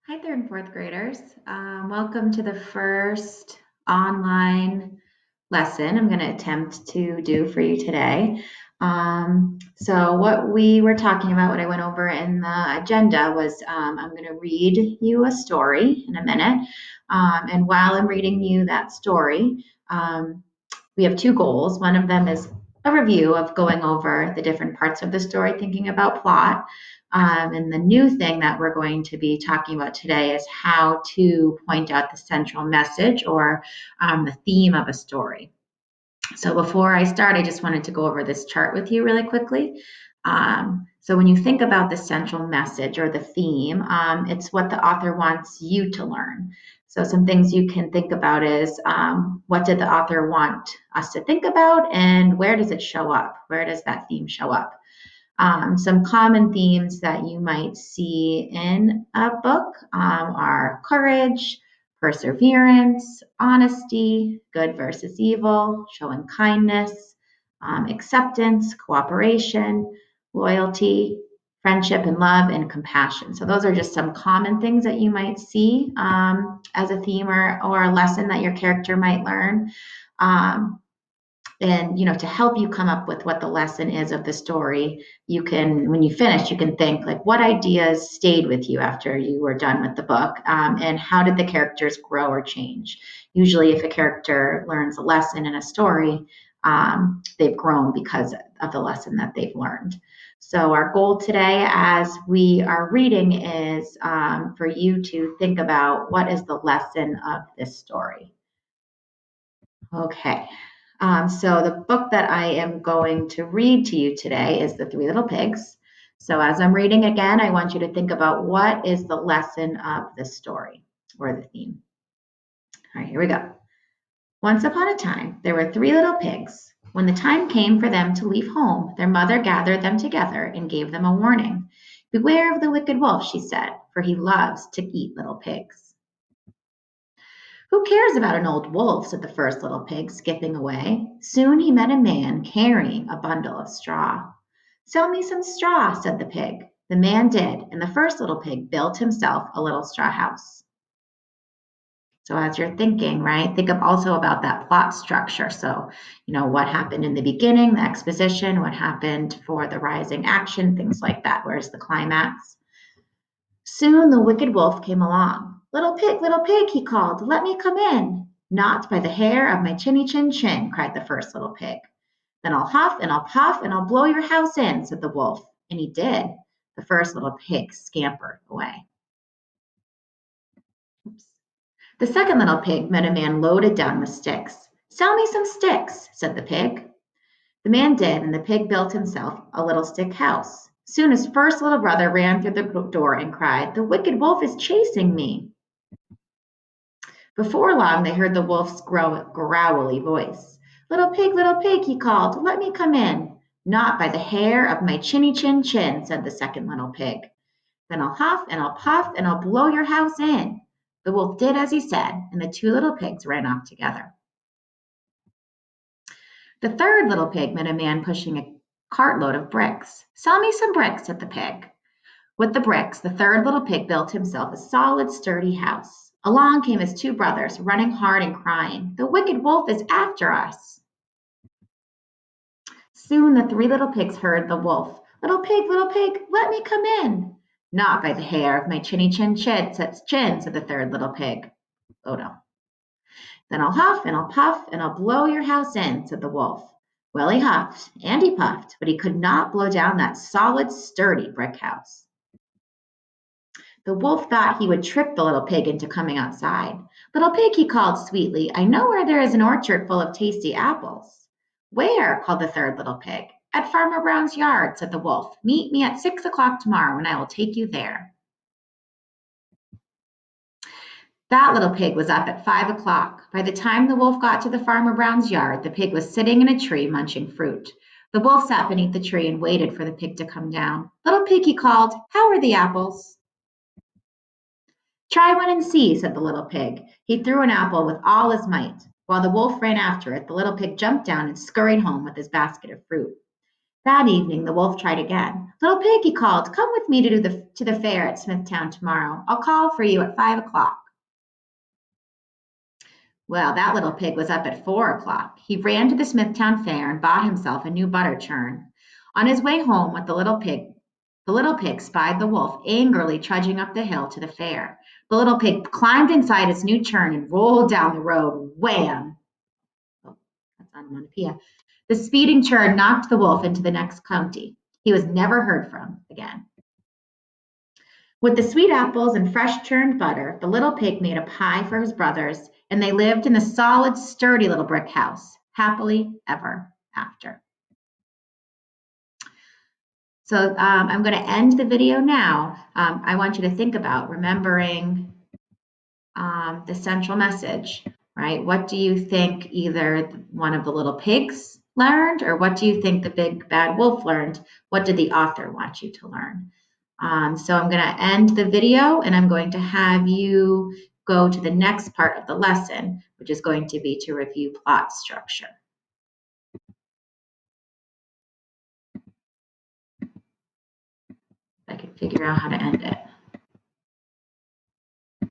Hi, third and fourth graders. Welcome to the first online lesson I'm going to attempt to do for you today. So what we were talking about, what I went over in the agenda was I'm going to read you a story in a minute. And while I'm reading you that story, we have two goals. One of them is a review of going over the different parts of the story, thinking about plot. And the new thing that we're going to be talking about today is how to point out the central message or the theme of a story. So before I start, I just wanted to go over this chart with you really quickly. So when you think about the central message or the theme, it's what the author wants you to learn. So some things you can think about is what did the author want us to think about and where does it show up? Where does that theme show up? Some common themes that you might see in a book are courage, perseverance, honesty, good versus evil, showing kindness, acceptance, cooperation, loyalty, friendship and love, and compassion. So those are just some common things that you might see as a theme or a lesson that your character might learn. And to help you come up with what the lesson is of the story, you can, when you finish, you can think like what ideas stayed with you after you were done with the book, and how did the characters grow or change. Usually if a character learns a lesson in a story, they've grown because of the lesson that they've learned. So our goal today as we are reading is for you to think about what is the lesson of this story. Okay. So the book that I am going to read to you today is The Three Little Pigs. So as I'm reading again, I want you to think about what is the lesson of the story or the theme. All right, here we go. Once upon a time, there were three little pigs. When the time came for them to leave home, their mother gathered them together and gave them a warning. Beware of the wicked wolf, she said, for he loves to eat little pigs. Who cares about an old wolf? Said the first little pig, skipping away. Soon he met a man carrying a bundle of straw. Sell me some straw, said the pig. The man did, and the first little pig built himself a little straw house. So as you're thinking, right, think also about that plot structure. So, what happened in the beginning, the exposition, what happened for the rising action, things like that. Where's the climax? Soon the wicked wolf came along. Little pig, he called, let me come in. Not by the hair of my chinny chin chin, cried the first little pig. Then I'll huff and I'll puff and I'll blow your house in, said the wolf. And he did. The first little pig scampered away. Oops. The second little pig met a man loaded down with sticks. Sell me some sticks, said the pig. The man did, and the pig built himself a little stick house. Soon his first little brother ran through the door and cried, the wicked wolf is chasing me. Before long, they heard the wolf's growly voice. Little pig, he called, let me come in. Not by the hair of my chinny chin chin, said the second little pig. Then I'll huff and I'll puff and I'll blow your house in. The wolf did as he said, and the two little pigs ran off together. The third little pig met a man pushing a cartload of bricks. Sell me some bricks, said the pig. With the bricks, the third little pig built himself a solid, sturdy house. Along came his two brothers, running hard and crying, the wicked wolf is after us. Soon the three little pigs heard the wolf. Little pig, let me come in. Not by the hair of my chinny chin chin, said the third little pig. Oh no. Then I'll huff and I'll puff and I'll blow your house in, said the wolf. Well, he huffed and he puffed, but he could not blow down that solid, sturdy brick house. The wolf thought he would trick the little pig into coming outside. Little pig, he called sweetly, I know where there is an orchard full of tasty apples. Where? Called the third little pig. At Farmer Brown's yard, said the wolf. Meet me at 6 o'clock tomorrow and I will take you there. That little pig was up at 5 o'clock. By the time the wolf got to the Farmer Brown's yard, the pig was sitting in a tree munching fruit. The wolf sat beneath the tree and waited for the pig to come down. Little pig, he called, how are the apples? Try one and see, said the little pig. He threw an apple with all his might. While the wolf ran after it, the little pig jumped down and scurried home with his basket of fruit. That evening the wolf tried again. Little pig, he called, come with me to the fair at Smithtown tomorrow. I'll call for you at 5 o'clock. Well, that little pig was up at 4 o'clock. He ran to the Smithtown fair and bought himself a new butter churn. On his way home with the little pig spied the wolf angrily trudging up the hill to the fair. The little pig climbed inside its new churn and rolled down the road. Wham! Oh, that's onomatopoeia. The speeding churn knocked the wolf into the next county. He was never heard from again. With the sweet apples and fresh churned butter, the little pig made a pie for his brothers, and they lived in the solid, sturdy little brick house, happily ever after. So I'm going to end the video now. I want you to think about remembering the central message, right? What do you think either one of the little pigs learned, or what do you think the big bad wolf learned? What did the author want you to learn? So I'm going to end the video, and I'm going to have you go to the next part of the lesson, which is going to be to review plot structure. I can figure out how to end it.